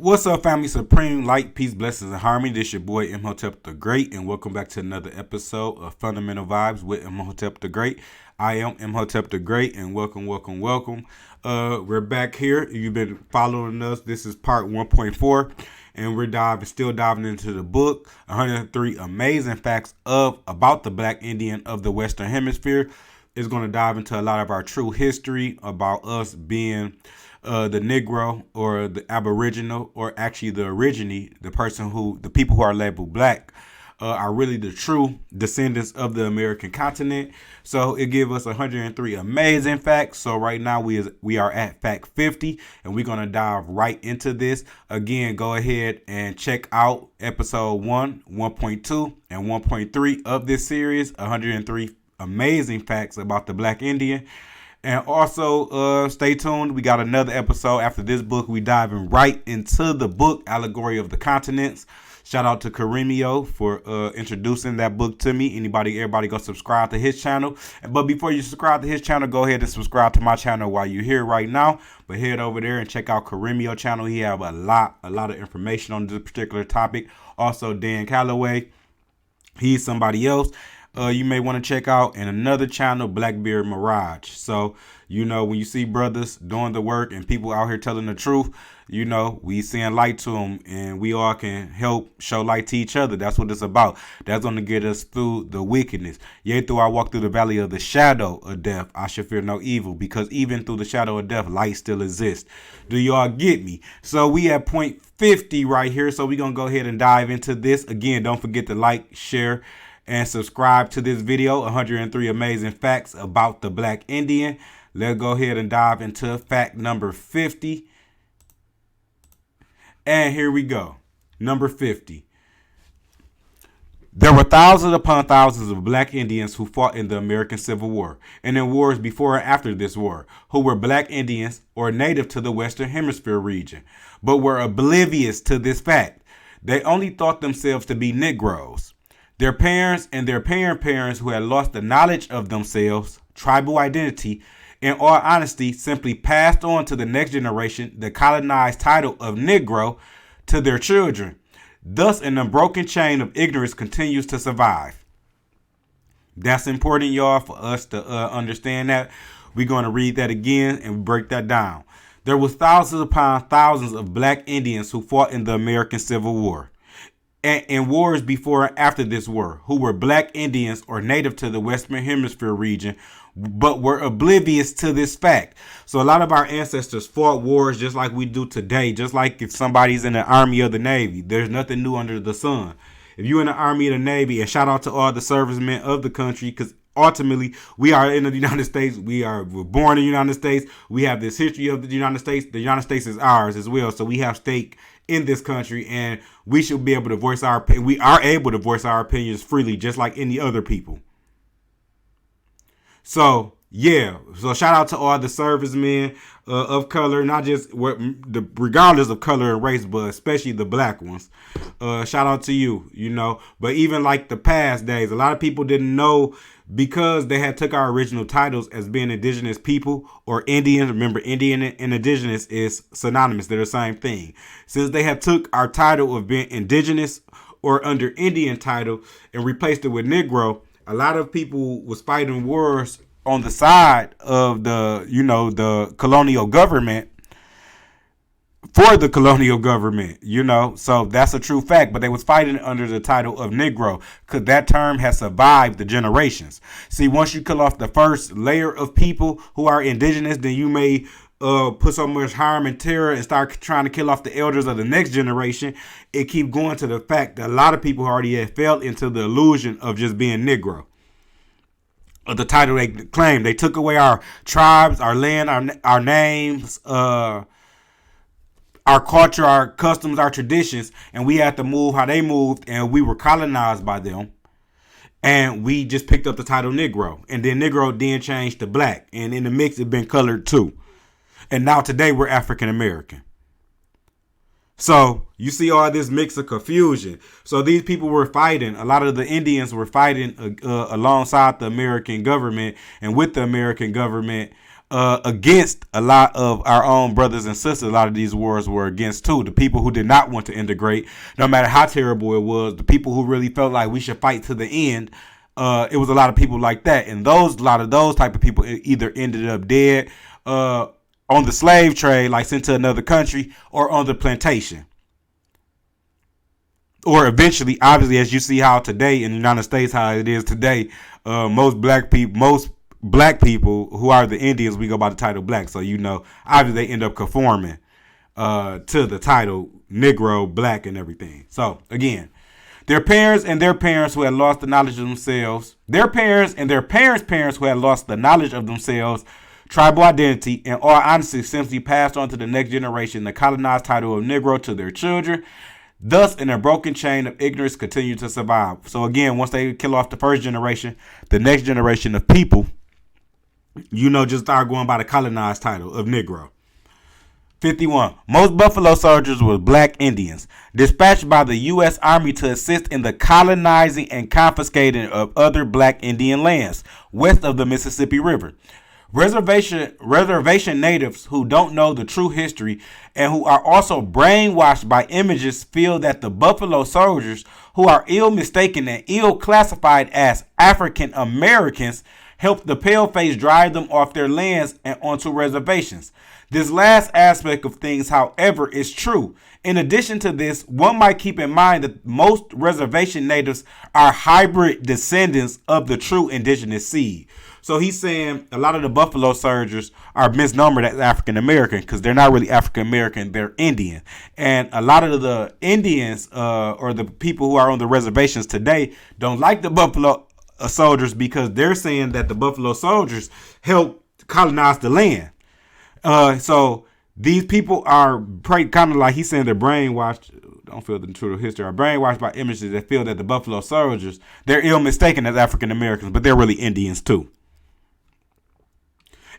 What's up, family? Supreme light, peace, blessings, and harmony. This your boy Imhotep the Great, and welcome back to another episode of Fundamental Vibes with Imhotep the Great. I am Imhotep the Great, and welcome. We're back here. You've been following us. This is part 1.4, and we're still diving into the book, 103 amazing facts about the Black Indian of the Western Hemisphere. It's going to dive into a lot of our true history about us being the Negro or the Aboriginal, or actually the originee, the people who are labeled black, are really the true descendants of the American continent. So it gives us 103 amazing facts. So right now we are at fact 50, and we're gonna dive right into this. Again, go ahead and check out episode 1, 1.2, and 1.3 of this series, 103 amazing facts about the Black Indian. And also, stay tuned. We got another episode after this book. We diving right into the book, Allegory of the Continents. Shout out to Karimio for introducing that book to me. Everybody go subscribe to his channel. But before you subscribe to his channel, go ahead and subscribe to my channel while you're here right now. But head over there and check out Karimio channel. He have a lot of information on this particular topic. Also, Dan Calloway, he's somebody else you may want to check out, and another channel, Blackbeard Mirage. So, when you see brothers doing the work and people out here telling the truth, we seeing light to them, and we all can help show light to each other. That's what it's about. That's going to get us through the wickedness. Yea, though I walk through the valley of the shadow of death, I shall fear no evil, because even through the shadow of death, light still exists. Do y'all get me? So we at point 50 right here. So we're going to go ahead and dive into this. Again, don't forget to like, share, and subscribe to this video, 103 amazing facts about the Black Indian. Let's go ahead and dive into fact number 50. And here we go. Number 50. There were thousands upon thousands of Black Indians who fought in the American Civil War and in wars before and after this war, who were Black Indians or native to the Western Hemisphere region, but were oblivious to this fact. They only thought themselves to be Negroes. Their parents and their parents who had lost the knowledge of themselves, tribal identity, in all honesty, simply passed on to the next generation the colonized title of Negro to their children. Thus, an unbroken chain of ignorance continues to survive. That's important, y'all, for us to understand that. We're going to read that again and break that down. There was thousands upon thousands of Black Indians who fought in the American Civil War and in wars before and after this war, who were Black Indians or native to the Western Hemisphere region, but were oblivious to this fact. So a lot of our ancestors fought wars just like we do today, just like if somebody's in the Army or the Navy. There's nothing new under the sun. If you're in the Army or the Navy, and shout out to all the servicemen of the country, because ultimately we are in the United States. We're born in the United States. We have this history of the United States. The United States is ours as well. So we have stake in this country, and we should be able to voice our opinion. We are able to voice our opinions freely, just like any other people. So shout out to all the servicemen of color, not just regardless of color and race, but especially the black ones. Shout out to you, But even like the past days, a lot of people didn't know, because they had took our original titles as being indigenous people or Indians. Remember, Indian and indigenous is synonymous. They're the same thing. Since they had took our title of being indigenous or under Indian title and replaced it with Negro, a lot of people was fighting wars on the side of the colonial government, for the colonial government, So that's a true fact. But they was fighting under the title of Negro, because that term has survived the generations. See, once you kill off the first layer of people who are indigenous, then you may put so much harm and terror and start trying to kill off the elders of the next generation. It keep going to the fact that a lot of people already had fell into the illusion of just being Negro. Of the title they claimed. They took away our tribes, our land, our names, our culture, our customs, our traditions, and we had to move how they moved, and we were colonized by them. And we just picked up the title Negro. And then Negro then changed to black. And in the mix, it's been colored too. And now today, we're African American. So you see all this mix of confusion. So these people were fighting. A lot of the Indians were fighting alongside the American government and with the American government against a lot of our own brothers and sisters. A lot of these wars were against too. The people who did not want to integrate, no matter how terrible it was, the people who really felt like we should fight to the end. It was a lot of people like that, and a lot of those type of people either ended up dead on the slave trade, like sent to another country, or on the plantation. Or eventually, obviously, as you see how today in the United States, how it is today, most black people who are the Indians, we go by the title black. So, obviously they end up conforming to the title Negro, black, and everything. So, again, their parents and their parents who had lost the knowledge of themselves, their parents and their parents' who had lost the knowledge of themselves, tribal identity, and all honesty simply passed on to the next generation the colonized title of Negro to their children. Thus, in a broken chain of ignorance, continue to survive. So again, once they kill off the first generation, the next generation of people, just start going by the colonized title of Negro. 51. Most Buffalo soldiers were Black Indians, dispatched by the U.S. Army to assist in the colonizing and confiscating of other Black Indian lands west of the Mississippi River. Reservation natives who don't know the true history and who are also brainwashed by images feel that the Buffalo soldiers, who are ill mistaken and ill classified as African Americans, helped the paleface drive them off their lands and onto reservations. This last aspect of things, however, is true. In addition to this, one might keep in mind that most reservation natives are hybrid descendants of the true indigenous seed. So he's saying a lot of the Buffalo soldiers are misnomered as African American because they're not really African American, they're Indian. And a lot of the Indians or the people who are on the reservations today don't like the Buffalo soldiers because they're saying that the Buffalo soldiers helped colonize the land. So these people are kind of like he's saying they're brainwashed. Don't feel the true history. Are brainwashed by images that feel that the Buffalo soldiers, they're ill mistaken as African Americans, but they're really Indians too.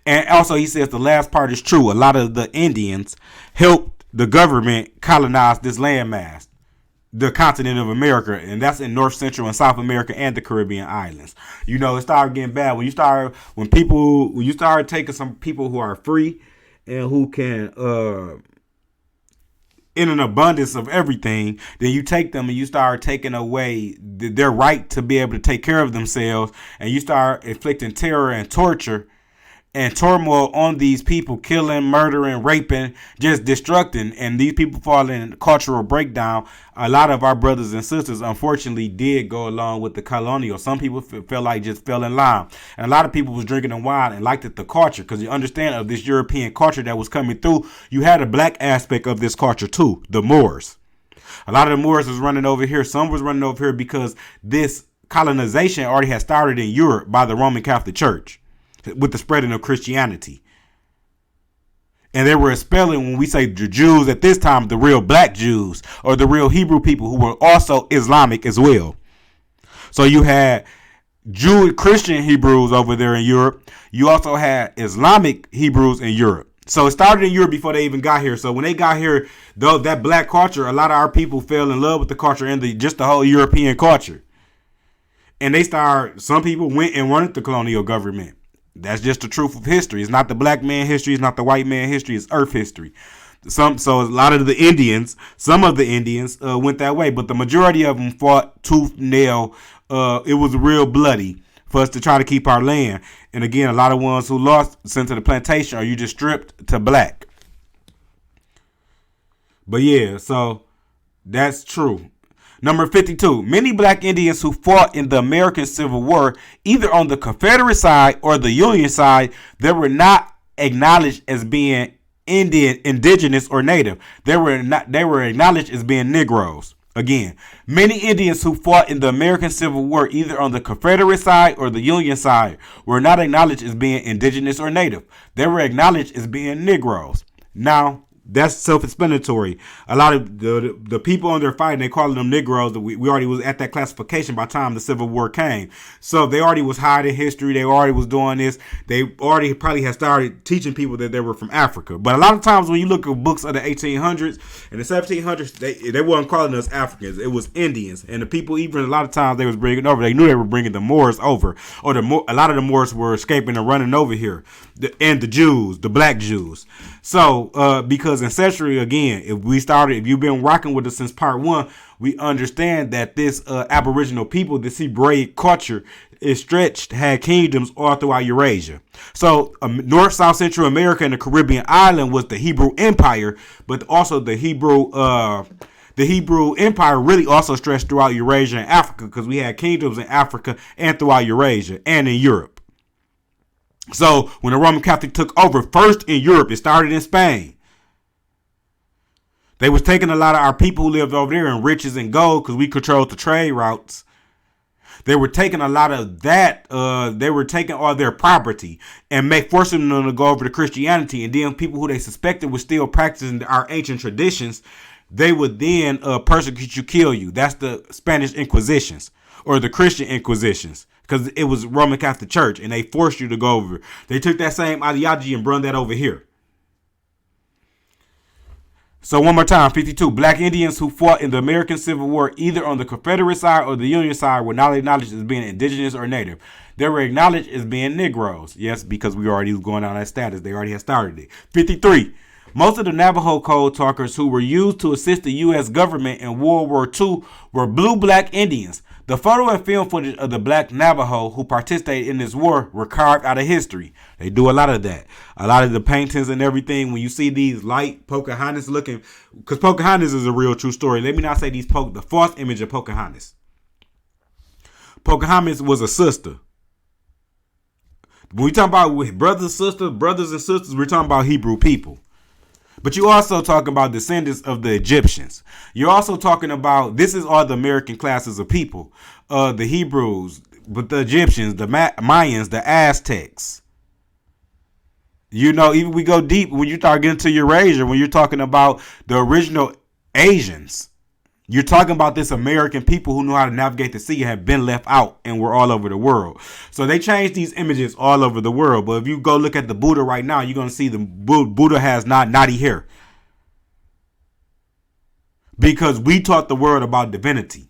And also he says the last part is true. A lot of the Indians helped the government colonize this landmass, the continent of America, and that's in North, Central, and South America and the Caribbean islands. It started getting bad when you start taking some people who are free and who can in an abundance of everything, then you take them and you start taking away their right to be able to take care of themselves, and you start inflicting terror and torture and turmoil on these people, killing, murdering, raping, just destructing, and these people fall in cultural breakdown. A lot of our brothers and sisters, unfortunately, did go along with the colonial. Some people felt like just fell in line, and a lot of people was drinking the wine and liked the culture because you understand of this European culture that was coming through. You had a black aspect of this culture too, the Moors. A lot of the Moors was running over here. Some was running over here because this colonization already had started in Europe by the Roman Catholic Church, with the spreading of Christianity. And they were expelling, when we say the Jews at this time, the real black Jews or the real Hebrew people who were also Islamic as well. So you had Jewish Christian Hebrews over there in Europe. You also had Islamic Hebrews in Europe. So it started in Europe before they even got here. So when they got here, though, that black culture, a lot of our people fell in love with the culture and just the whole European culture. And some people went and wanted the colonial government. That's just the truth of history. It's not the black man history. It's not the white man history. It's earth history. So a lot of the Indians, some of the Indians went that way, but the majority of them fought tooth and nail. It was real bloody for us to try to keep our land. And again, a lot of ones who lost sent to the plantation, or you just stripped to black. But yeah, so that's true. Number 52, many Black Indians who fought in the American Civil War, either on the Confederate side or the Union side, they were not acknowledged as being Indian, Indigenous, or Native. They were acknowledged as being Negroes. Again, many Indians who fought in the American Civil War, either on the Confederate side or the Union side, were not acknowledged as being Indigenous or Native. They were acknowledged as being Negroes. Now, That's self-explanatory. A lot of the people on their fighting, they calling them Negroes. We already was at that classification by the time the Civil War came. So they already was hiding history. They already was doing this. They already probably had started teaching people that they were from Africa. But a lot of times when you look at books of the 1800s and the 1700s, they weren't calling us Africans. It was Indians. And the people, even a lot of times they was bringing over, they knew they were bringing the Moors over. Or a lot of the Moors were escaping and running over here. And the Jews, the black Jews. So because ancestry, again, if you've been rocking with us since part 1, we understand that this Aboriginal people, this Hebraic culture, is had kingdoms all throughout Eurasia. So North, South, Central America, and the Caribbean island was the Hebrew Empire, but also the Hebrew Empire really also stretched throughout Eurasia and Africa, because we had kingdoms in Africa and throughout Eurasia and in Europe. So when the Roman Catholic took over first in Europe, it started in Spain. They was taking a lot of our people who lived over there in riches and gold, because we controlled the trade routes. They were taking a lot of that. They were taking all their property and forcing them to go over to Christianity. And then people who they suspected were still practicing our ancient traditions, they would then persecute you, kill you. That's the Spanish Inquisitions or the Christian Inquisitions, because it was Roman Catholic Church and they forced you to go over. They took that same ideology and brought that over here. So one more time, 52. Black Indians who fought in the American Civil War, either on the Confederate side or the Union side, were not acknowledged as being indigenous or native. They were acknowledged as being Negroes. Yes, because we already was going on that status. They already had started it. 53. Most of the Navajo code talkers who were used to assist the U.S. government in World War II were blue black Indians. The photo and film footage of the black Navajo who participated in this war were carved out of history. They do a lot of that. A lot of the paintings and everything, when you see these light Pocahontas looking, because Pocahontas is a real true story. Let me not say the false image of Pocahontas. Pocahontas was a sister. When we talk about brothers and sisters, we're talking about Hebrew people. But you also talking about descendants of the Egyptians. You're also talking about, this is all the American classes of people. The Hebrews, but the Egyptians, the Mayans, the Aztecs. You know, even we go deep, when you start getting to Eurasia, when you're talking about the original Asians, you're talking about this American people who know how to navigate the sea, have been left out, and we're all over the world. So they changed these images all over the world. But if you go look at the Buddha right now, you're going to see the Buddha has not knotty hair. Because we taught the world about divinity.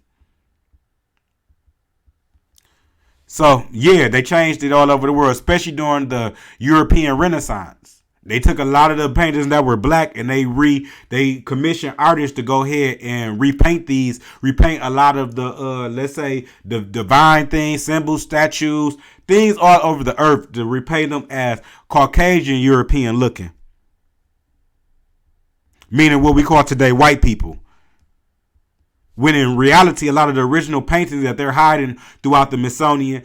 So, yeah, they changed it all over the world, especially during the European Renaissance. They took a lot of the paintings that were black and they commissioned artists to go ahead and repaint a lot of the, let's say, the divine things, symbols, statues, things all over the earth, to repaint them as Caucasian European looking. Meaning what we call today white people. When in reality, a lot of the original paintings that they're hiding throughout the Smithsonian,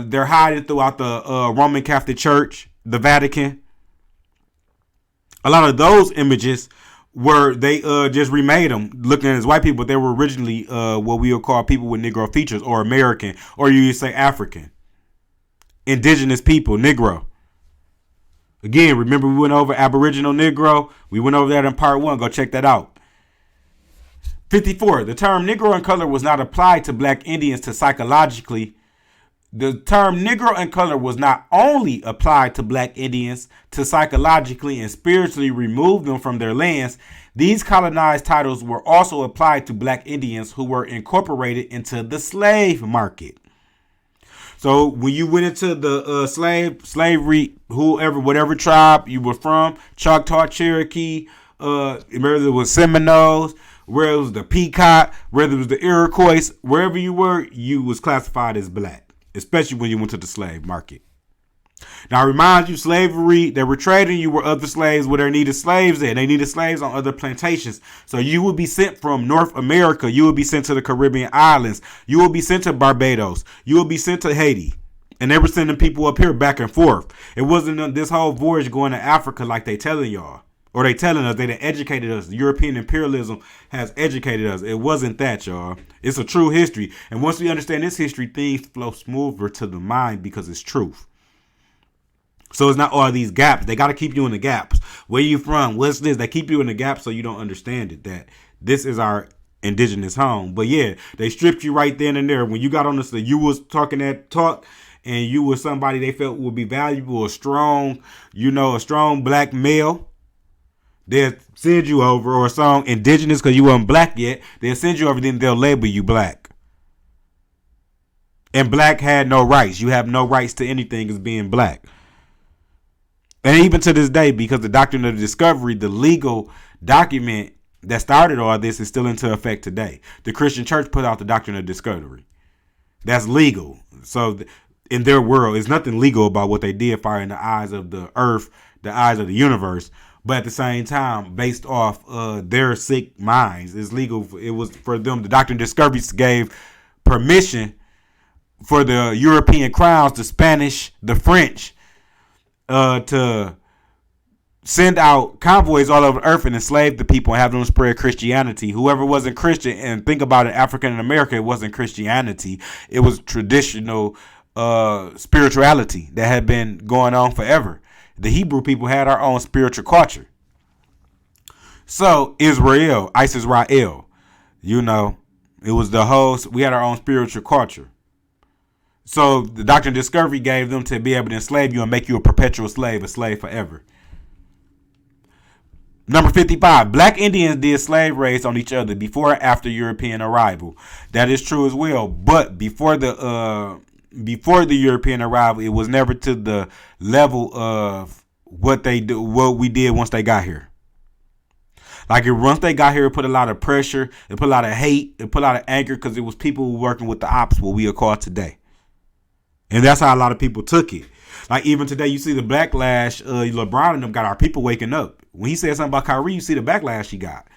they're hiding throughout the Roman Catholic Church, the Vatican. A lot of those images they just remade them looking as white people, but they were originally what we would call people with Negro features, or American, or you say African. Indigenous people, Negro. Again, remember we went over Aboriginal Negro? We went over that in part 1. Go check that out. 54. The term Negro in color was not applied to black Indians to psychologically. The term Negro in color was not only applied to black Indians to psychologically and spiritually remove them from their lands. These colonized titles were also applied to black Indians who were incorporated into the slave market. So when you went into the slavery, whatever tribe you were from, Choctaw, Cherokee, whether it was Seminoles, whether it was the Pequot, whether it was the Iroquois, wherever you were, you was classified as black. Especially when you went to the slave market. Now, I remind you, slavery, they were trading you with other slaves where they needed slaves at. They needed slaves on other plantations. So you would be sent from North America. You would be sent to the Caribbean islands. You would be sent to Barbados. You would be sent to Haiti. And they were sending people up here back and forth. It wasn't this whole voyage going to Africa like they telling y'all. Or they telling us, they done educated us. European imperialism has educated us. It wasn't that, y'all. It's a true history. And once we understand this history, things flow smoother to the mind because it's truth. So it's not all these gaps. They got to keep you in the gaps. Where you from? What's this? They keep you in the gaps so you don't understand it, that this is our indigenous home. But yeah, they stripped you right then and there. When you got on this, you was talking that talk and you were somebody they felt would be valuable, a strong black male. They'll send you over, or a song indigenous because you weren't black yet. They'll send you over, then they'll label you black. And black had no rights. You have no rights to anything as being black. And even to this day, because the doctrine of discovery, the legal document that started all this, is still into effect today. The Christian church put out the doctrine of discovery. That's legal. So in their world, there's nothing legal about what they did far in the eyes of the earth, the eyes of the universe. But at the same time, based off their sick minds, it's legal. It was for them. The doctrine of discovery gave permission for the European crowns, the Spanish, the French, to send out convoys all over the earth and enslave the people and have them spread Christianity. Whoever wasn't Christian, and think about it, African and American, it wasn't Christianity. It was traditional spirituality that had been going on forever. The Hebrew people had our own spiritual culture. So Israel, Isis-Rael, it was we had our own spiritual culture. So the doctrine of discovery gave them to be able to enslave you and make you a perpetual slave, a slave forever. Number 55, Black Indians did slave raids on each other before and after European arrival. That is true as well. But before the European arrival, it was never to the level of what we did once they got here. Like once they got here, it put a lot of pressure, it put a lot of hate, it put a lot of anger, because it was people working with the ops, what we are called today. And that's how a lot of people took it. Like even today, you see the backlash. LeBron and them got our people waking up. When he said something about Kyrie, you see the backlash he got.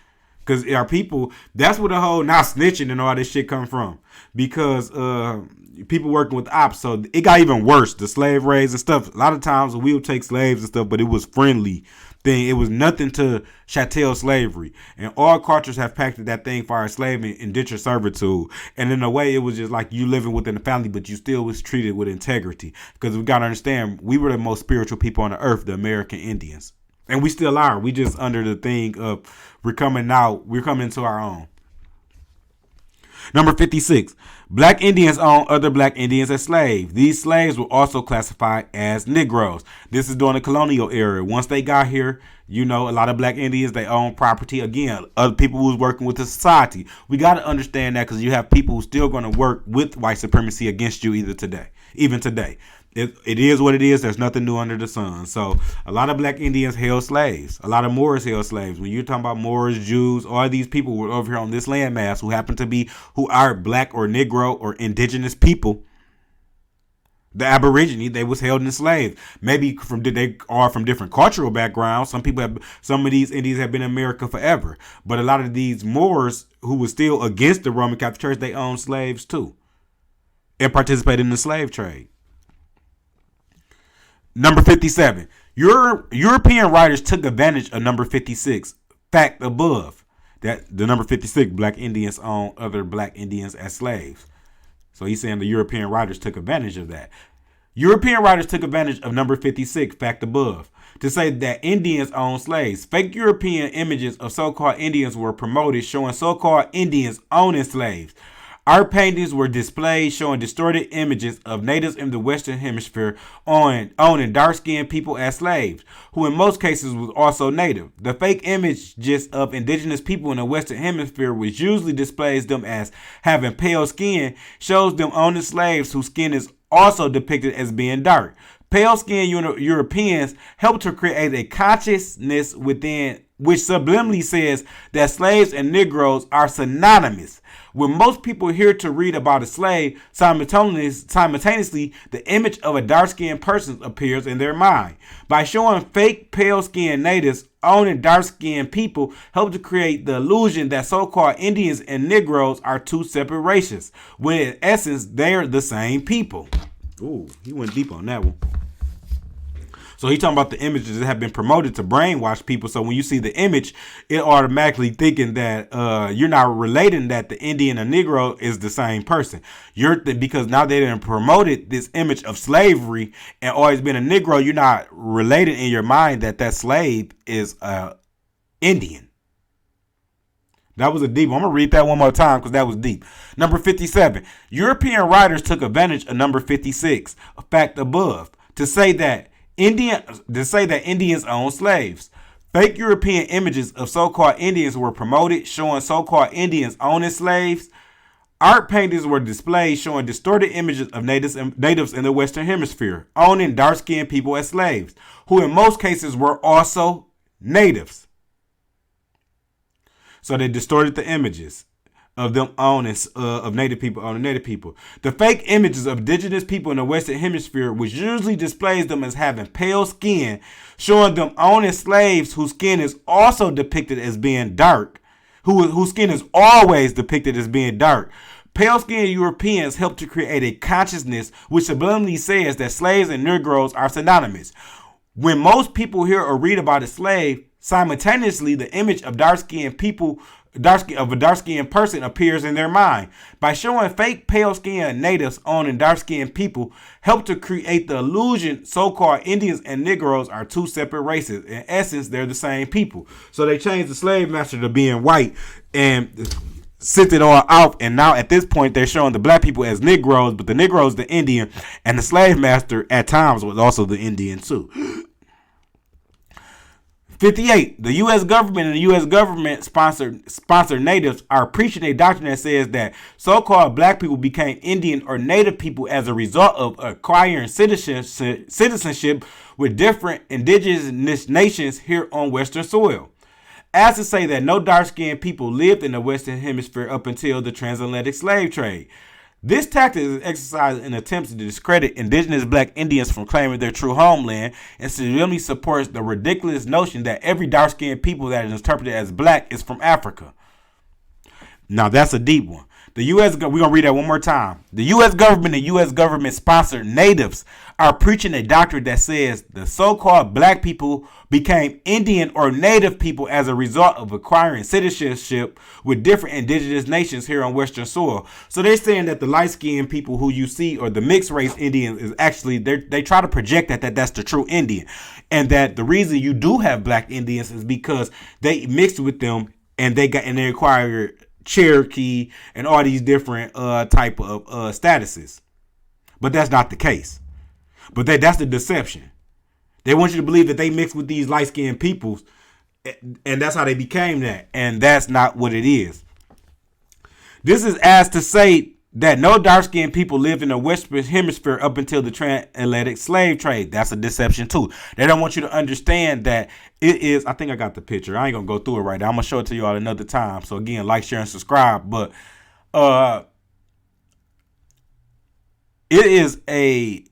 Because our people, that's where the whole not snitching and all this shit come from. Because people working with the ops. So it got even worse. The slave raids and stuff. A lot of times we would take slaves and stuff, but it was friendly thing. It was nothing to chattel slavery. And all cultures have packed that thing for our slave and indentured servitude. And in a way, it was just like you living within the family, but you still was treated with integrity. Because we got to understand, we were the most spiritual people on the earth, the American Indians. And we still are. We just under the thing of we're coming into our own. Number 56. Black Indians own other Black Indians as slaves. These slaves were also classified as Negroes. This is during the colonial era. Once they got here, a lot of Black Indians, they own property. Again, other people who was working with the society. We got to understand that, because you have people who still going to work with white supremacy against you even today. It is what it is. There's nothing new under the sun. So a lot of Black Indians held slaves. A lot of Moors held slaves. When you're talking about Moors, Jews, all these people were over here on this landmass who are Black or Negro or indigenous people. The Aborigine, they was held enslaved. Maybe they are from different cultural backgrounds. Some of these Indians have been in America forever. But a lot of these Moors who were still against the Roman Catholic Church, they owned slaves too and participated in the slave trade. Number 57. European writers took advantage of number 56. Fact above. That the number 56, Black Indians own other Black Indians as slaves. So he's saying the European writers took advantage of that. European writers took advantage of number 56, fact above, to say that Indians own slaves. Fake European images of so-called Indians were promoted, showing so-called Indians owning slaves. Art paintings were displayed showing distorted images of natives in the Western Hemisphere owning dark-skinned people as slaves, who in most cases was also native. The fake images of indigenous people in the Western Hemisphere, which usually displays them as having pale skin, shows them owning slaves whose skin is also depicted as being dark. Pale-skinned Europeans helped to create a consciousness within which subliminally says that slaves and Negroes are synonymous. When most people hear to read about a slave, simultaneously the image of a dark-skinned person appears in their mind. By showing fake pale-skinned natives owning dark-skinned people, help to create the illusion that so-called Indians and Negroes are two separate races, when in essence they're the same people. Ooh, he went deep on that one. So he's talking about the images that have been promoted to brainwash people. So when you see the image, it automatically thinking that you're not relating that the Indian or Negro is the same person. Because now they done promoted this image of slavery and always been a Negro, you're not related in your mind that slave is Indian. That was a deep one. I'm going to read that one more time because that was deep. Number 57. European writers took advantage of number 56, a fact above, to say that Indians own slaves. Fake European images of so-called Indians were promoted, showing so-called Indians owning slaves. Art paintings were displayed showing distorted images of natives in the Western Hemisphere, owning dark-skinned people as slaves, who in most cases were also natives. So they distorted the images of them owning, of native people owning native people. The fake images of indigenous people in the Western Hemisphere, which usually displays them as having pale skin, showing them owning slaves whose skin is also depicted as being dark, whose skin is always depicted as being dark. Pale-skinned Europeans helped to create a consciousness which subliminally says that slaves and Negroes are synonymous. When most people hear or read about a slave, simultaneously, the image of dark-skinned person appears in their mind. By showing fake pale-skinned natives owning dark-skinned people, help to create the illusion so-called Indians and Negroes are two separate races. In essence, they're the same people. So they changed the slave master to being white and sent it all out, and now at this point they're showing the black people as Negroes, but the Negroes the Indian, and the slave master at times was also the Indian too. 58. The U.S. government and the U.S. government sponsored natives are preaching a doctrine that says that so-called black people became Indian or native people as a result of acquiring citizenship with different indigenous nations here on Western soil. As to say that no dark-skinned people lived in the Western Hemisphere up until the transatlantic slave trade. This tactic is exercised in attempts to discredit indigenous black Indians from claiming their true homeland and severely supports the ridiculous notion that every dark-skinned people that is interpreted as black is from Africa. Now that's a deep one. We're going to read that one more time. The U.S. government and U.S. government-sponsored natives are preaching a doctrine that says the so-called black people became Indian or native people as a result of acquiring citizenship with different indigenous nations here on Western soil. So they're saying that the light-skinned people who you see, or the mixed-race Indians, is actually, they try to project that's the true Indian. And that the reason you do have black Indians is because they mixed with them and they acquired Cherokee and all these different type of statuses. But that's not the case. But that's the deception. They want you to believe that they mixed with these light-skinned peoples, and that's how they became that. And that's not what it is. This is as to say that no dark-skinned people lived in the Western Hemisphere up until the transatlantic slave trade. That's a deception too. They don't want you to understand that it is. I think I got the picture. I ain't gonna go through it right now. I'm gonna show it to you all another time. So again, like, share, and subscribe. But it is a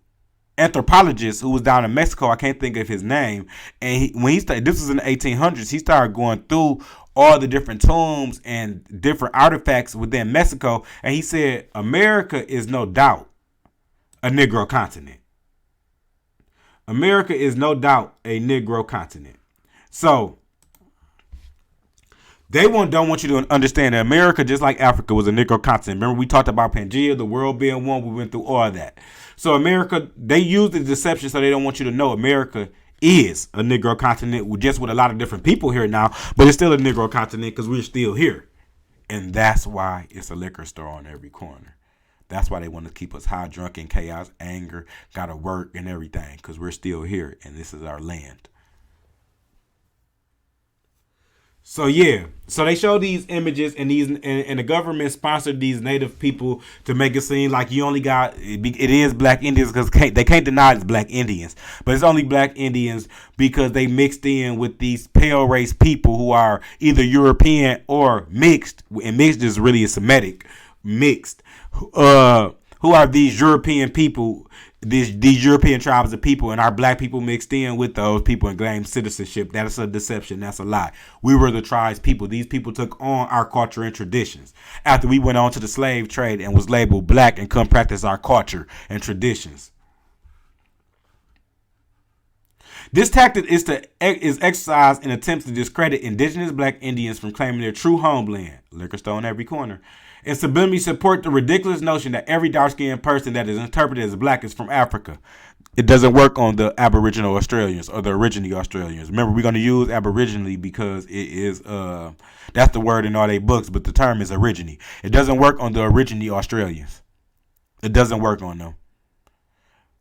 anthropologist who was down in Mexico. I can't think of his name. And when he started, this was in the 1800s. He started going through all the different tombs and different artifacts within Mexico. And he said, America is no doubt a Negro continent. America is no doubt a Negro continent. So they don't want you to understand that America, just like Africa, was a Negro continent. Remember, we talked about Pangea, the world being one. We went through all that. So America, they use the deception so they don't want you to know America is a Negro continent, with a lot of different people here now, but it's still a Negro continent because we're still here. And that's why it's a liquor store on every corner. That's why they want to keep us high, drunk, in chaos, anger, gotta work and everything, because we're still here and this is our land. So yeah, so they show these images and the government sponsored these native people to make it seem like you only got it is black Indians because they can't deny it's black Indians, but it's only black Indians because they mixed in with these pale race people who are either European or mixed, and mixed is really a Semitic mixed. Who are these European people? These European tribes of people, and our black people mixed in with those people and claimed citizenship. That's a deception. That's a lie. We were the tribes people. These people took on our culture and traditions after we went on to the slave trade and was labeled black and come practice our culture and traditions. This tactic is exercised in attempts to discredit indigenous black Indians from claiming their true homeland, liquor store on every corner, and subliminally support the ridiculous notion that every dark-skinned person that is interpreted as black is from Africa. It doesn't work on the Aboriginal Australians or the Aborigine Australians. Remember, we're going to use Aboriginally because it is that's the word in all their books, but the term is Aborigine. It doesn't work on the Aborigine Australians. It doesn't work on them.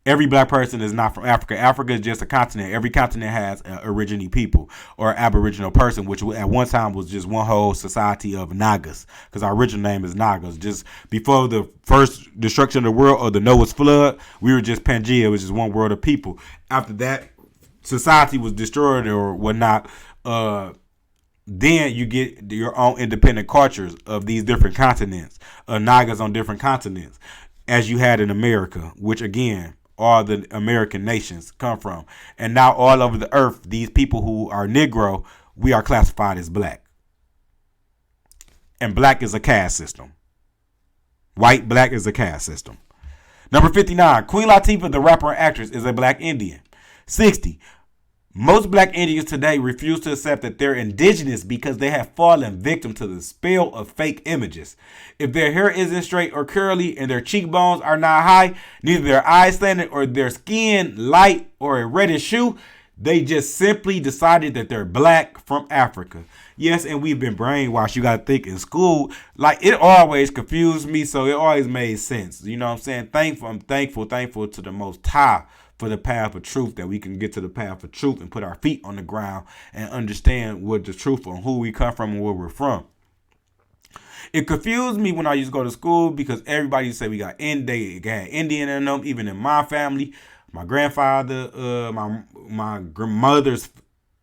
Every black person is not from Africa. Africa is just a continent. Every continent has an Aborigine people or Aboriginal person, which at one time was just one whole society of Nagas, because our original name is Nagas. Just before the first destruction of the world or the Noah's flood, we were just Pangea, which is one world of people. After that, society was destroyed or whatnot. Then you get your own independent cultures of these different continents, Nagas on different continents, as you had in America, which again, all the American nations come from. And now all over the earth, these people who are Negro, we are classified as black. And black is a caste system. White, black is a caste system. Number 59, Queen Latifah, the rapper and actress, is a black Indian. 60, most black Indians today refuse to accept that they're indigenous because they have fallen victim to the spell of fake images. If their hair isn't straight or curly and their cheekbones are not high, neither their eyes slanted or their skin light or a reddish hue, they just simply decided that they're black from Africa. Yes, and we've been brainwashed. You got to think in school, like it always confused me, so it always made sense. You know what I'm saying? I'm thankful to the Most High for the path of truth, that we can get to the path of truth and put our feet on the ground and understand what the truth on who we come from and where we're from. It confused me when I used to go to school because everybody said we got Indian in them. Even in my family, my grandfather,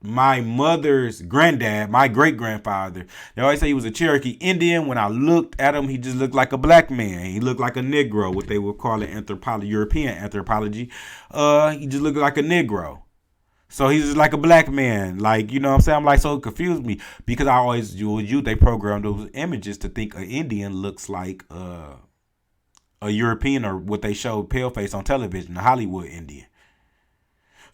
my mother's granddad, my great grandfather, they always say he was a Cherokee Indian. When I looked at him, he just looked like a black man. He looked like a Negro, what they would call it European anthropology. He just looked like a Negro. So he's just like a black man. Like, you know what I'm saying? I'm like, so it confused me because I always they programmed those images to think an Indian looks like a European, or what they showed paleface on television, the Hollywood Indian.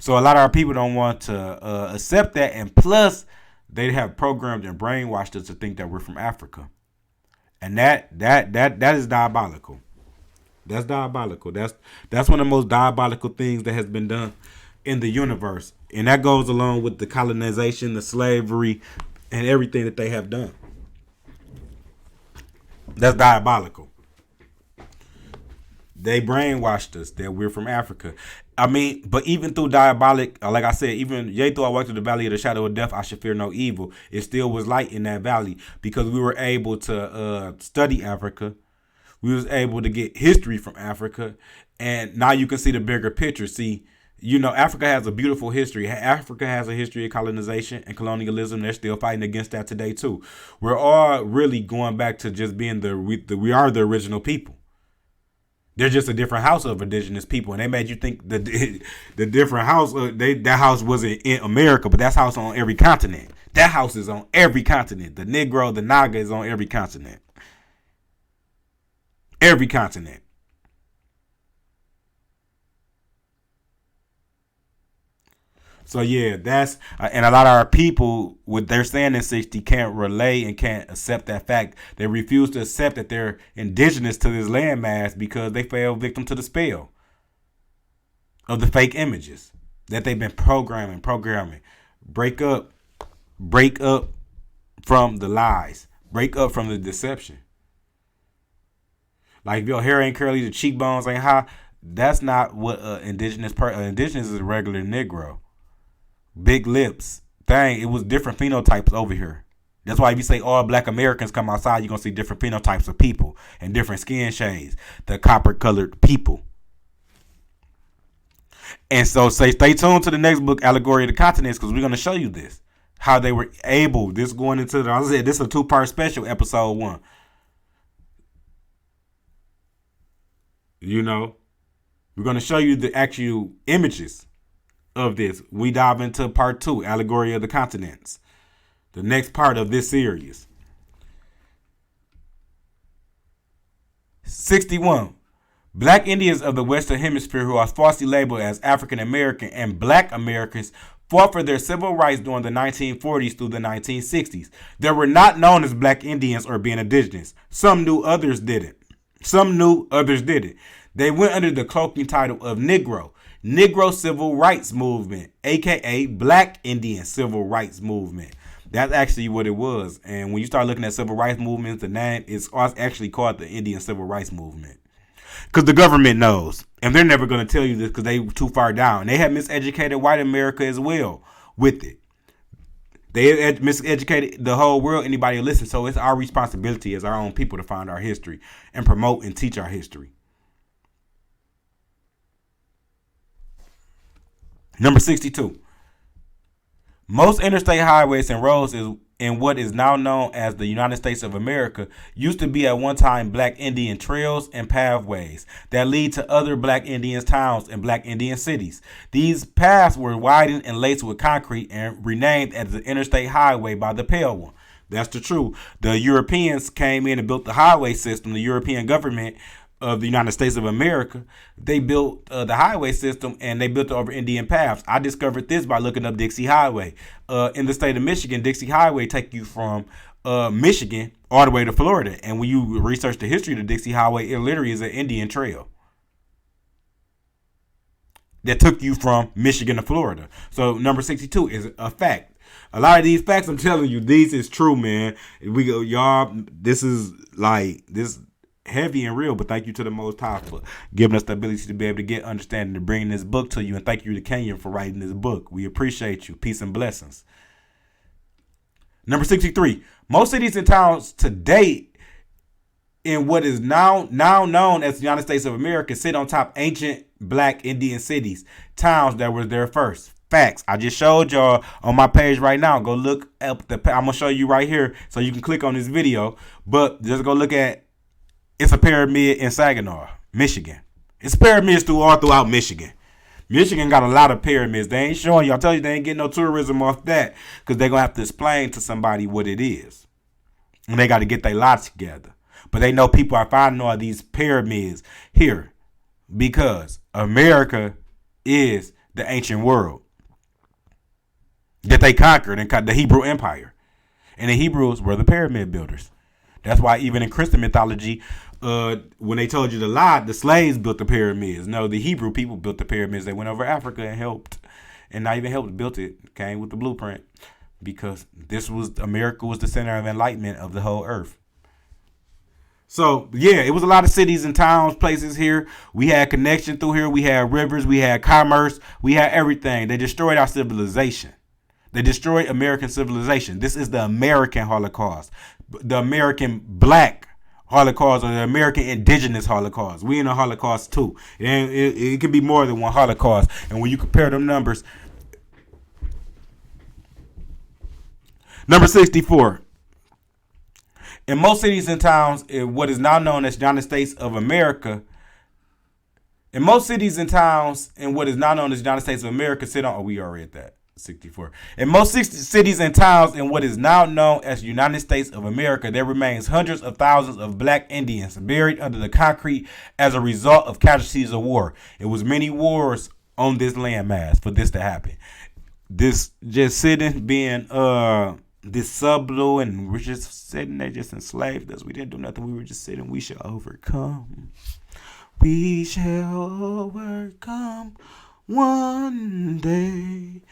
So a lot of our people don't want to accept that, and plus they have programmed and brainwashed us to think that we're from Africa, and that is diabolical. That's diabolical. That's one of the most diabolical things that has been done in the universe, and that goes along with the colonization, the slavery, and everything that they have done. That's diabolical. They brainwashed us that we're from Africa. I mean, but even through diabolic, like I said, even yea, though I walked through the valley of the shadow of death, I should fear no evil. It still was light in that valley because we were able to study Africa. We was able to get history from Africa, and now you can see the bigger picture. See, you know, Africa has a beautiful history. Africa has a history of colonization and colonialism. They're still fighting against that today too. We're all really going back to just being we are the original people. They're just a different house of indigenous people, and they made you think that the different house, that house wasn't in America, but that's house on every continent. That house is on every continent. The Negro, the Naga is on every continent. Every continent. So yeah, that's and a lot of our people, with their saying in 60, can't relay and can't accept that fact. They refuse to accept that they're indigenous to this landmass because they fell victim to the spell of the fake images that they've been programming. Break up from the lies. Break up from the deception. Like if your hair ain't curly, the cheekbones ain't high, that's not what indigenous is a regular Negro. Big lips. Dang, it was different phenotypes over here. That's why if you say all black Americans come outside, you're going to see different phenotypes of people and different skin shades. The copper-colored people. And so stay tuned to the next book, Allegory of the Continents, because we're going to show you this. How they were able, this going into, I said, this is a 2-part special, episode 1. You know, we're going to show you the actual images of this. We dive into part 2, Allegory of the Continents, the next part of this series. 61. Black Indians of the Western Hemisphere who are falsely labeled as African American and Black Americans fought for their civil rights during the 1940s through the 1960s. They were not known as Black Indians or being indigenous. Some knew, others didn't. Some knew, others didn't. They went under the cloaking title of Negro. Negro Civil Rights Movement, aka Black Indian Civil Rights Movement. That's actually what it was. And when you start looking at civil rights movements, the name is actually called the Indian Civil Rights Movement. Because the government knows. And they're never going to tell you this because they too far down. They have miseducated white America as well with it. They have miseducated the whole world, anybody who listens. So it's our responsibility as our own people to find our history and promote and teach our history. Number 62. Most interstate highways and roads in what is now known as the United States of America used to be at one time Black Indian trails and pathways that lead to other Black Indian towns and Black Indian cities. These paths were widened and laced with concrete and renamed as the Interstate Highway by the Pale One. That's the truth. The Europeans came in and built the highway system. The European government of the United States of America, they built the highway system and they built it over Indian paths. I discovered this by looking up Dixie Highway. In the state of Michigan, Dixie Highway take you from Michigan all the way to Florida. And when you research the history of the Dixie Highway, it literally is an Indian trail that took you from Michigan to Florida. So number 62 is a fact. A lot of these facts, I'm telling you, these is true, man. We go, y'all, this is like this heavy and real, but thank you to the Most High for giving us the ability to be able to get understanding and bringing this book to you, and thank you to Kenyon for writing this book. We appreciate you. Peace and blessings. Number 63. Most cities and towns today in what is now known as the United States of America sit on top ancient Black Indian cities, towns that were there first. Facts. I just showed y'all on my page right now. Go look up I'm gonna show you right here so you can click on this video, but just go look at. It's a pyramid in Saginaw, Michigan. It's pyramids all throughout Michigan. Michigan got a lot of pyramids. They ain't showing you. I tell you, they ain't getting no tourism off that because they're going to have to explain to somebody what it is. And they got to get their lots together. But they know people are finding all these pyramids here because America is the ancient world that they conquered and the Hebrew Empire. And the Hebrews were the pyramid builders. That's why even in Christian mythology, when they told you to lie, the slaves built the pyramids. No, the Hebrew people built the pyramids. They went over Africa and helped. And not even helped, built it. Came with the blueprint. Because America was the center of enlightenment of the whole earth. So, yeah, it was a lot of cities and towns, places here. We had connection through here. We had rivers. We had commerce. We had everything. They destroyed our civilization. They destroyed American civilization. This is the American Holocaust. The American Black Holocaust or the American Indigenous Holocaust. We in a Holocaust too. And it could be more than one Holocaust. And when you compare them numbers, number 64. In most cities and towns, in what is now known as the United States of America, in most cities and towns, in what is now known as the United States of America, sit on. Oh, we already at that. 64. In most cities and towns in what is now known as the United States of America, there remains hundreds of thousands of Black Indians buried under the concrete as a result of casualties of war. It was many wars on this landmass for this to happen. This just sitting being this subdued, and we're just sitting there just enslaved us. We didn't do nothing. We were just sitting. We shall overcome. We shall overcome one day.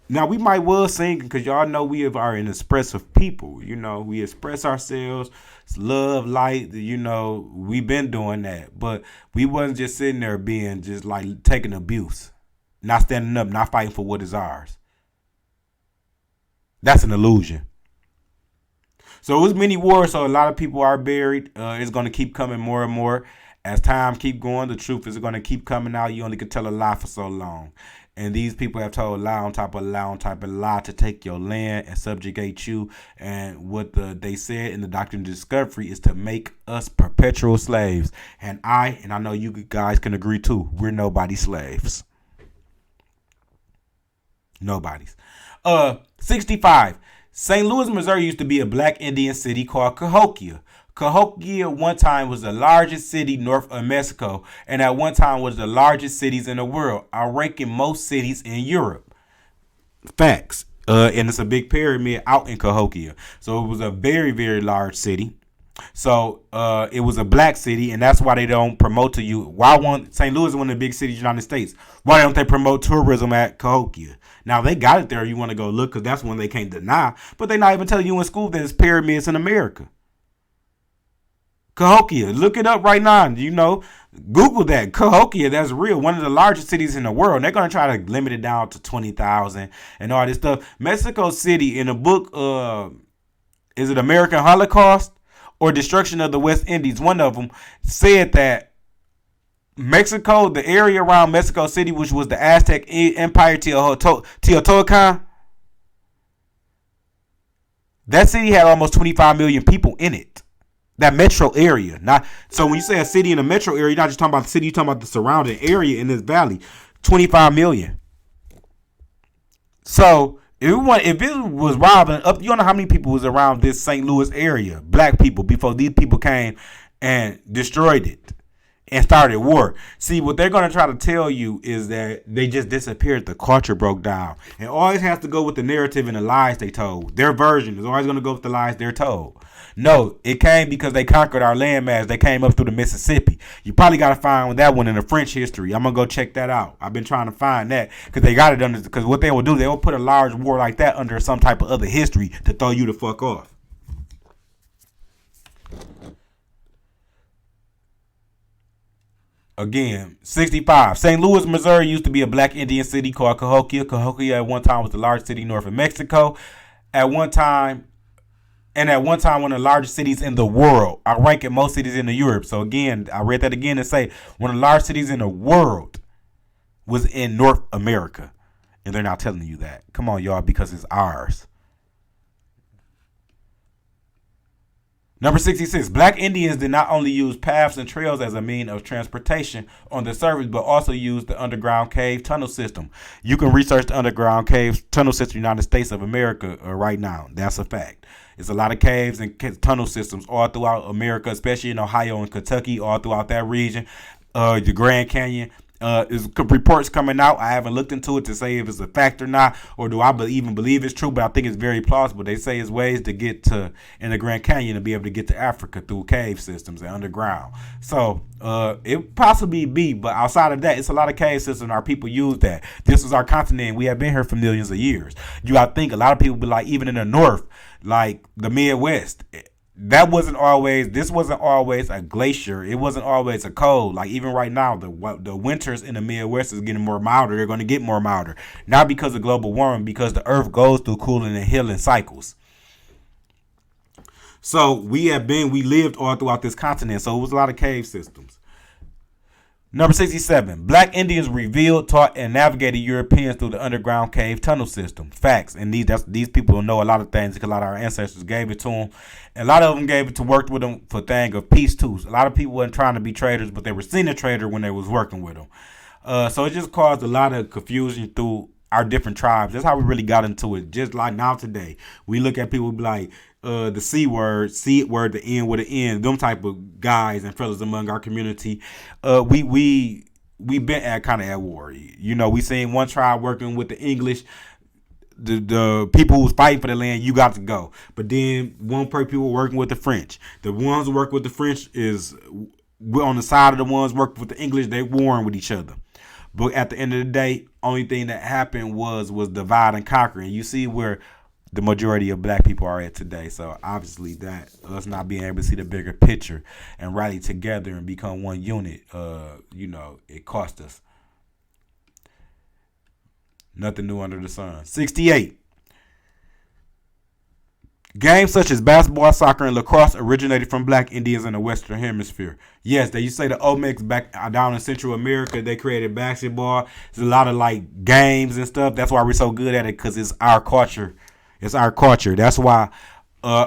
Now, we might well sing because y'all know we are an expressive people. You know, we express ourselves, love, light. You know, we've been doing that. But we wasn't just sitting there being just like taking abuse, not standing up, not fighting for what is ours. That's an illusion. So it was many wars, so a lot of people are buried. It's going to keep coming more and more. As time keep going, the truth is going to keep coming out. You only can tell a lie for so long. And these people have told lie on top of lie on top of lie to take your land and subjugate you. And what they said in the Doctrine of Discovery is to make us perpetual slaves. And I know you guys can agree too, we're nobody's slaves. Nobody's. 65. St. Louis, Missouri used to be a Black Indian city called Cahokia. Cahokia one time was the largest city north of Mexico, and at one time was the largest cities in the world, outranking most cities in Europe. Facts. And it's a big pyramid out in Cahokia. So it was a very, very large city. So it was a black city, and that's why they don't promote to you. Why won't St. Louis is one of the big cities in the United States? Why don't they promote tourism at Cahokia? Now they got it there. You want to go look because that's one they can't deny. But they're not even telling you in school that it's pyramids in America. Cahokia, look it up right now. Google that. Cahokia, that's real. One of the largest cities in the world. And they're going to try to limit it down to 20,000 and all this stuff. Mexico City, in the book, is it American Holocaust or Destruction of the West Indies? One of them said that Mexico, the area around Mexico City, which was the Aztec Empire, Teotihuacan, that city had almost 25 million people in it. That metro area. So when you say a city in a metro area, you're not just talking about the city, you're talking about the surrounding area in this valley. 25 million. So if it was robbing up, you don't know how many people was around this St. Louis area, black people, before these people came and destroyed it and started war. See, what they're going to try to tell you is that they just disappeared. The culture broke down. It always has to go with the narrative and the lies they told. Their version is always going to go with the lies they're told. No, it came because they conquered our landmass. They came up through the Mississippi. You probably got to find that one in the French history. I'm going to go check that out. I've been trying to find that because they got it under, because what they will do, they will put a large war like that under some type of other history to throw you the fuck off. Again, 65. St. Louis, Missouri used to be a black Indian city called Cahokia. Cahokia at one time was the largest city north of Mexico. At one time, one of the largest cities in the world. I rank it most cities in the Europe. So again, I read that again and say one of the largest cities in the world was in North America. And they're not telling you that. Come on, y'all, because it's ours. Number 66, black Indians did not only use paths and trails as a mean of transportation on the surface, but also used the underground cave tunnel system. You can research the underground cave tunnel system in the United States of America right now. That's a fact. It's a lot of caves and tunnel systems all throughout America, especially in Ohio and Kentucky, all throughout that region. The Grand Canyon. There's reports coming out. I haven't looked into it to say if it's a fact or not, or do I even believe it's true, but I think it's very plausible. They say it's ways to get to in the Grand Canyon to be able to get to Africa through cave systems and underground. So it possibly be, but outside of that, it's a lot of cave systems. Our people use that. This is our continent. We have been here for millions of years. You gotta think a lot of people be like, even in the north, like the Midwest. This wasn't always a glacier. It wasn't always a cold. Like even right now, the winters in the Midwest is getting more milder. They're going to get more milder. Not because of global warming, because the earth goes through cooling and healing cycles. So we lived all throughout this continent. So it was a lot of cave systems. Number 67, black Indians revealed, taught, and navigated Europeans through the underground cave tunnel system. Facts. And these people know a lot of things because a lot of our ancestors gave it to them. And a lot of them gave it to work with them for thing of peace too. A lot of people weren't trying to be traders, but they were seen a trader when they was working with them. So it just caused a lot of confusion through our different tribes. That's how we really got into it. Just like now today, we look at people be like, the C word, the N with an N, them type of guys and fellas among our community. We been kind of at war. We seen one tribe working with the English. The people who was fighting for the land, you got to go. But then one part people working with the French. The ones who work with the French we're on the side of the ones working with the English. They warring with each other. But at the end of the day, only thing that happened was divide and conquer. And you see where the majority of black people are at today. So obviously that us not being able to see the bigger picture and rally together and become one unit, it cost us. Nothing new under the sun. 68. Games such as basketball, soccer, and lacrosse originated from black Indians in the Western Hemisphere. Yes, they used to say the Olmecs back down in Central America, they created basketball. There's a lot of like games and stuff. That's why we're so good at it, because it's our culture. It's our culture. That's why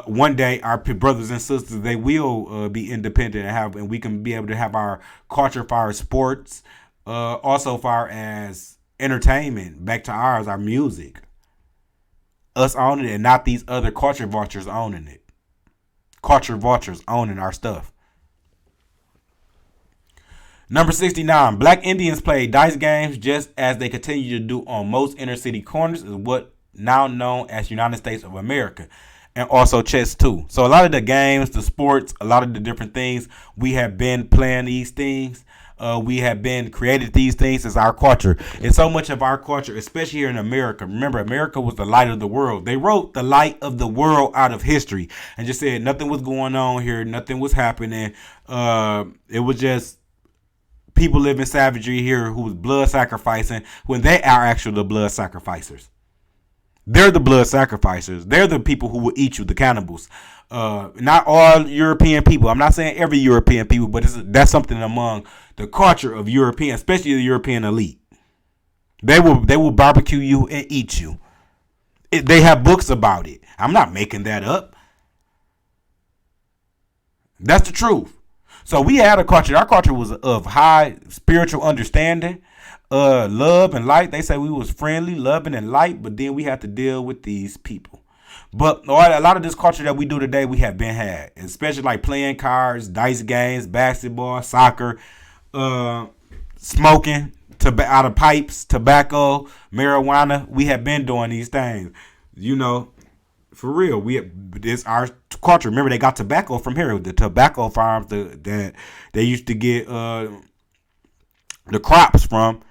one day our brothers and sisters, they will be independent and we can be able to have our culture for our sports, also far as entertainment, back to ours, our music. Us owning it and not these other culture vultures owning it. culture vultures owning our stuff. Number 69, Black Indians play dice games just as they continue to do on most inner city corners is what now known as United States of America. And also chess too. So a lot of the games, the sports, a lot of the different things, we have been playing these things. We have been created these things as our culture. And so much of our culture, especially here in America. Remember, America was the light of the world. They wrote the light of the world out of history and just said nothing was going on here. Nothing was happening. It was just people living savagery here who was blood sacrificing when they are actually the blood sacrificers. They're the blood sacrificers. They're the people who will eat you, the cannibals. Not all European people. I'm not saying every European people, but that's something among the culture of European, especially the European elite. They will barbecue you and eat you. They have books about it. I'm not making that up. That's the truth. So we had a culture. Our culture was of high spiritual understanding, love and light. They say we was friendly, loving, and light, but then we had to deal with these people. But a lot of this culture that we do today, we have been had, especially like playing cards, dice games, basketball, soccer, smoking out of pipes, tobacco, marijuana. We have been doing these things, for real. It's our culture. Remember, they got tobacco from here. The tobacco farms that they used to get the crops from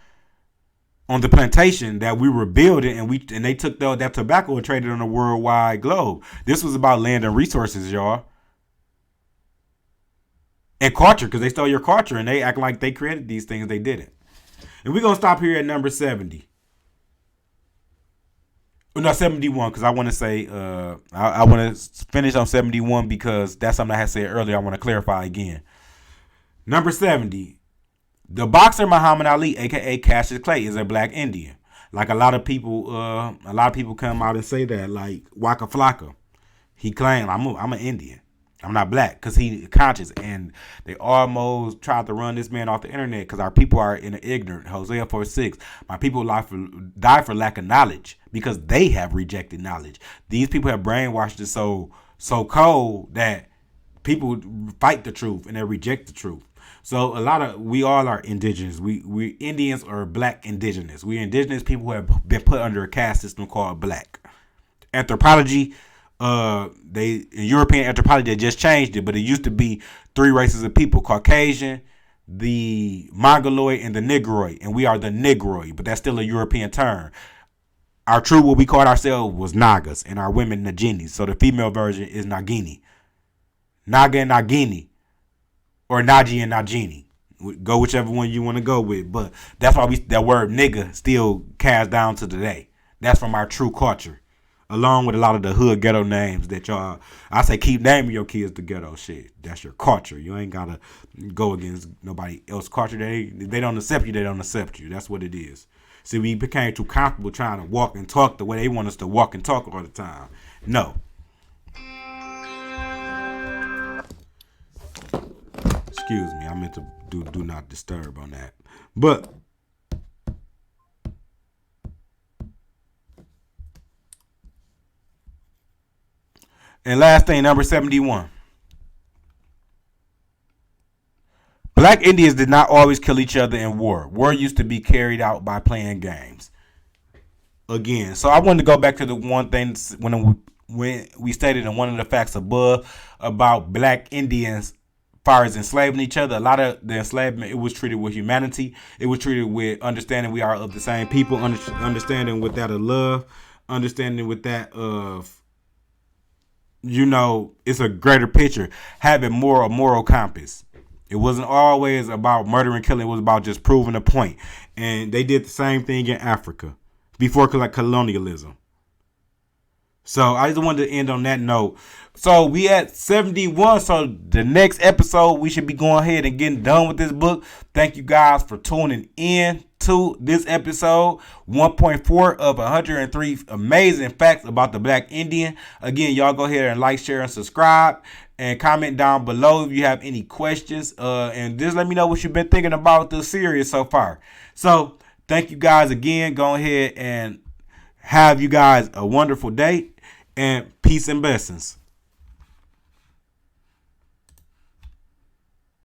on the plantation that we were building, and they took that tobacco and traded on a worldwide globe. This was about land and resources, y'all, and culture, because they stole your culture and they act like they created these things. They didn't. And we're gonna stop here at number 70. No, 71, because I want to say I want to finish on 71 because that's something I had said earlier. I want to clarify again. Number 70. The boxer Muhammad Ali, aka Cassius Clay, is a Black Indian. Like a lot of people come out and say that. Like Waka Flocka, he claimed I'm an Indian. I'm not black because he conscious, and they almost tried to run this man off the internet because our people are in the ignorant. Hosea 4:6. My people die for lack of knowledge because they have rejected knowledge. These people have brainwashed it so cold that people fight the truth and they reject the truth. So we all are indigenous. We Indians are Black indigenous. We indigenous people who have been put under a caste system called Black. Anthropology, in European anthropology, they just changed it, but it used to be 3 races of people: Caucasian, the Mongoloid, and the Negroid. And we are the Negroid, but that's still a European term. Our true, what we called ourselves, was Nagas, and our women Naginis. So the female version is Nagini. Naga and Nagini. Or Naji and Najini. Go whichever one you want to go with. But that's why that word nigga still cast down to today. That's from our true culture. Along with a lot of the hood ghetto names that y'all, I say keep naming your kids the ghetto shit. That's your culture. You ain't got to go against nobody else's culture. They don't accept you, they don't accept you. That's what it is. See, we became too comfortable trying to walk and talk the way they want us to walk and talk all the time. No. Excuse me, I meant to do not disturb on that. But and last thing, number 71. Black Indians did not always kill each other in war. War used to be carried out by playing games. Again, so I wanted to go back to the one thing when we stated in one of the facts above about Black Indians far as enslaving each other. A lot of the enslavement, it was treated with humanity. It was treated with understanding we are of the same people, understanding with that of love, understanding with that of, it's a greater picture, having more a moral compass. It wasn't always about murder and killing. It was about just proving a point. And they did the same thing in Africa before colonialism. So I just wanted to end on that note. So we at 71. So the next episode, we should be going ahead and getting done with this book. Thank you guys for tuning in to this episode 1.4 of 103 amazing facts about the Black Indian. Again, y'all go ahead and like, share, and subscribe. And comment down below if you have any questions. And just let me know what you've been thinking about this series so far. So thank you guys again. Go ahead and have you guys a wonderful day. And peace and blessings.